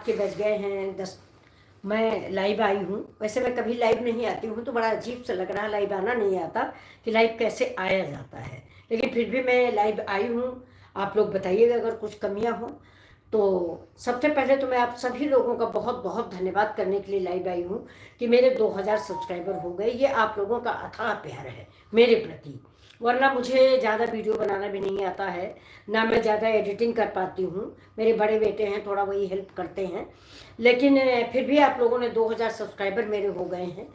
रात के बज गए हैं 10। मैं लाइव आई हूँ। वैसे मैं कभी लाइव नहीं आती हूँ तो बड़ा अजीब सा लग रहा है, लाइव आना नहीं आता कि लाइव कैसे आया जाता है, लेकिन फिर भी मैं लाइव आई हूँ। आप लोग बताइएगा अगर कुछ कमियाँ हों तो। सबसे पहले तो मैं आप सभी लोगों का बहुत बहुत धन्यवाद करने के लिए लाइव आई हूँ कि मेरे 2000 सब्सक्राइबर हो गए। ये आप लोगों का अथाह प्यार है मेरे प्रति, वरना मुझे ज़्यादा वीडियो बनाना भी नहीं आता है, ना मैं ज़्यादा एडिटिंग कर पाती हूँ। मेरे बड़े बेटे हैं, थोड़ा वही हेल्प करते हैं, लेकिन फिर भी आप लोगों ने 2000 सब्सक्राइबर मेरे हो गए हैं।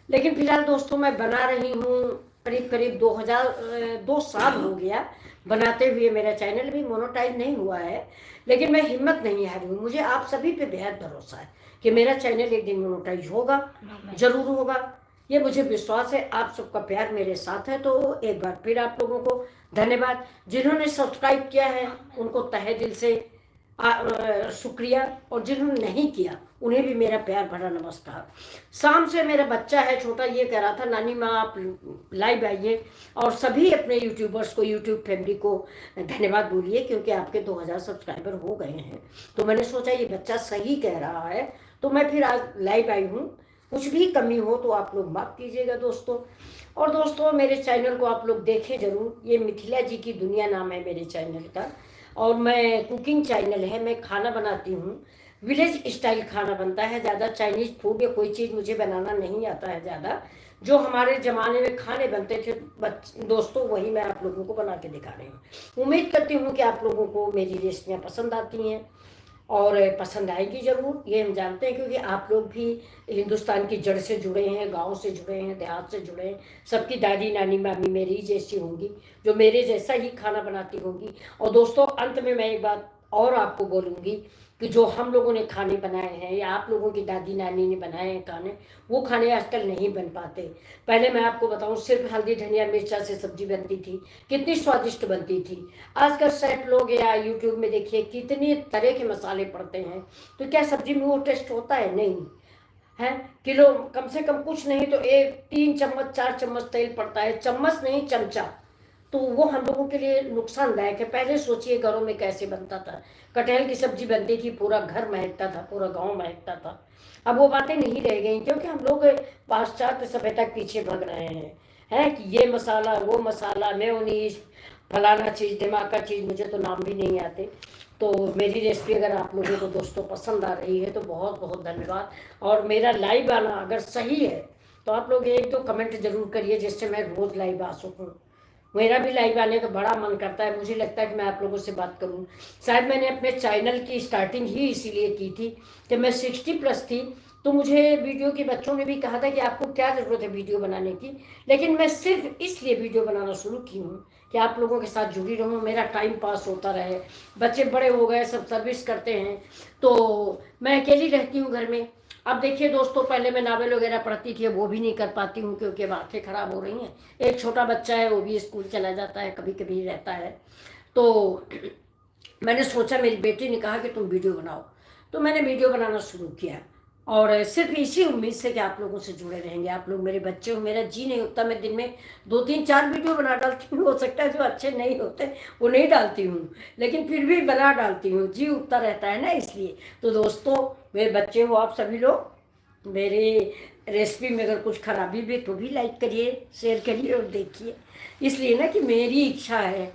लेकिन फिलहाल दोस्तों मैं बना रही हूँ करीब करीब 2 साल हो गया बनाते हुए। मेरा चैनल भी मोनेटाइज नहीं हुआ है, लेकिन मैं हिम्मत नहीं हारी हूँ। मुझे आप सभी पे बेहद भरोसा है कि मेरा चैनल एक दिन मोनेटाइज होगा, जरूर होगा। ये मुझे विश्वास है। आप सबका प्यार मेरे साथ है, तो एक बार फिर आप लोगों को धन्यवाद। जिन्होंने सब्सक्राइब किया है उनको तहे दिल से शुक्रिया, और जिन्होंने नहीं किया उन्हें भी मेरा प्यार भरा नमस्कार। शाम से मेरा बच्चा है छोटा, ये कह रहा था नानी माँ आप लाइव आइए, और सभी अपने यूट्यूबर्स को, यूट्यूब फैमिली को धन्यवाद बोलिए क्योंकि आपके 2000 सब्सक्राइबर हो गए हैं। तो मैंने सोचा ये बच्चा सही कह रहा है, तो मैं फिर आज लाइव आई हूँ। कुछ भी कमी हो तो आप लोग माफ़ कीजिएगा दोस्तों। और दोस्तों मेरे चैनल को आप लोग देखें ज़रूर। ये मिथिला जी की दुनिया नाम है मेरे चैनल का, और मैं कुकिंग चैनल है। मैं खाना बनाती हूँ, विलेज स्टाइल खाना बनता है। ज़्यादा चाइनीज़ फूड या कोई चीज़ मुझे बनाना नहीं आता है ज़्यादा। जो हमारे ज़माने में खाने बनते थे दोस्तों, वही मैं आप लोगों को बना के दिखा रही हूँ। उम्मीद करती हूँ कि आप लोगों को मेरी रेसिपियाँ पसंद आती हैं, और पसंद आएगी ज़रूर, ये हम जानते हैं, क्योंकि आप लोग भी हिंदुस्तान की जड़ से जुड़े हैं, गांव से जुड़े हैं, देहात से जुड़े हैं। सबकी दादी नानी मामी मेरी जैसी होंगी, जो मेरे जैसा ही खाना बनाती होंगी। और दोस्तों अंत में मैं एक बात और आपको बोलूँगी कि जो हम लोगों ने खाने बनाए हैं या आप लोगों की दादी नानी ने बनाए हैं खाने, वो खाने आजकल नहीं बन पाते। पहले मैं आपको बताऊं, सिर्फ हल्दी धनिया मिर्चा से सब्जी बनती थी, कितनी स्वादिष्ट बनती थी। आजकल शेफ लोग या यूट्यूब में देखिए कितनी तरह के मसाले पड़ते हैं, तो क्या सब्जी में वो टेस्ट होता है? नहीं है। किलो कम से कम कुछ नहीं तो 3 चम्मच 4 चम्मच तेल पड़ता है, चम्मच नहीं चमचा। तो वो हम लोगों के लिए नुकसानदायक है। पहले सोचिए घरों में कैसे बनता था, कटहल की सब्जी बनती थी, पूरा घर महकता था, पूरा गांव महकता था। अब वो बातें नहीं रह गई, क्योंकि हम लोग पाश्चात्य सभ्यता के पीछे भाग रहे हैं कि ये मसाला वो मसाला, मेयोनीज, फलाना चीज़, दिमाग का चीज़, मुझे तो नाम भी नहीं आते। तो मेरी रेसिपी अगर आप लोगों को दोस्तों पसंद आ रही है तो बहुत बहुत धन्यवाद। और मेरा लाइव आना अगर सही है तो आप लोग 1-2 कमेंट जरूर करिए, जिससे मैं रोज़ लाइव आ सकूँ। मेरा भी लाइव आने का बड़ा मन करता है, मुझे लगता है कि मैं आप लोगों से बात करूं। शायद मैंने अपने चैनल की स्टार्टिंग ही इसीलिए की थी कि मैं 60+ थी, तो मुझे वीडियो के बच्चों ने भी कहा था कि आपको क्या ज़रूरत है वीडियो बनाने की। लेकिन मैं सिर्फ इसलिए वीडियो बनाना शुरू की हूँ कि आप लोगों के साथ जुड़ी रहूँ, मेरा टाइम पास होता रहे। बच्चे बड़े हो गए, सब सर्विस करते हैं, तो मैं अकेली रहती हूँ घर में। अब देखिए दोस्तों, पहले मैं नावल वगैरह पढ़ती थी, वो भी नहीं कर पाती हूँ क्योंकि अब आँखें खराब हो रही हैं। एक छोटा बच्चा है, वो भी स्कूल चला जाता है, कभी कभी रहता है। तो मैंने सोचा, मेरी बेटी ने कहा कि तुम वीडियो बनाओ, तो मैंने वीडियो बनाना शुरू किया। और सिर्फ इसी उम्मीद से कि आप लोगों से जुड़े रहेंगे। आप लोग मेरे बच्चे हो, मेरा जी नहीं होता मैं दिन में 2-3-4 वीडियो बना डालती हूँ। हो सकता है जो अच्छे नहीं होते वो नहीं डालती हूँ, लेकिन फिर भी बना डालती हूँ, जी उठता रहता है ना, इसलिए। तो दोस्तों मेरे बच्चे हो आप सभी लोग, मेरी रेसिपी में अगर कुछ खराबी भी तो भी लाइक करिए, शेयर करिए और देखिए। इसलिए ना कि मेरी इच्छा है,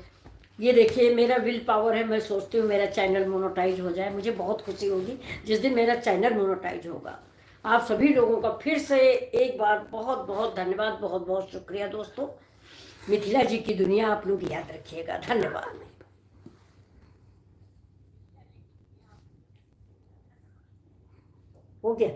ये देखिए मेरा विल पावर है। मैं सोचती हूँ मेरा चैनल मोनेटाइज हो जाए, मुझे बहुत खुशी होगी जिस दिन मेरा चैनल मोनेटाइज होगा। आप सभी लोगों का फिर से एक बार बहुत बहुत धन्यवाद, बहुत बहुत शुक्रिया दोस्तों। मिथिला जी की दुनिया आप लोग याद रखिएगा। धन्यवाद। हो गया।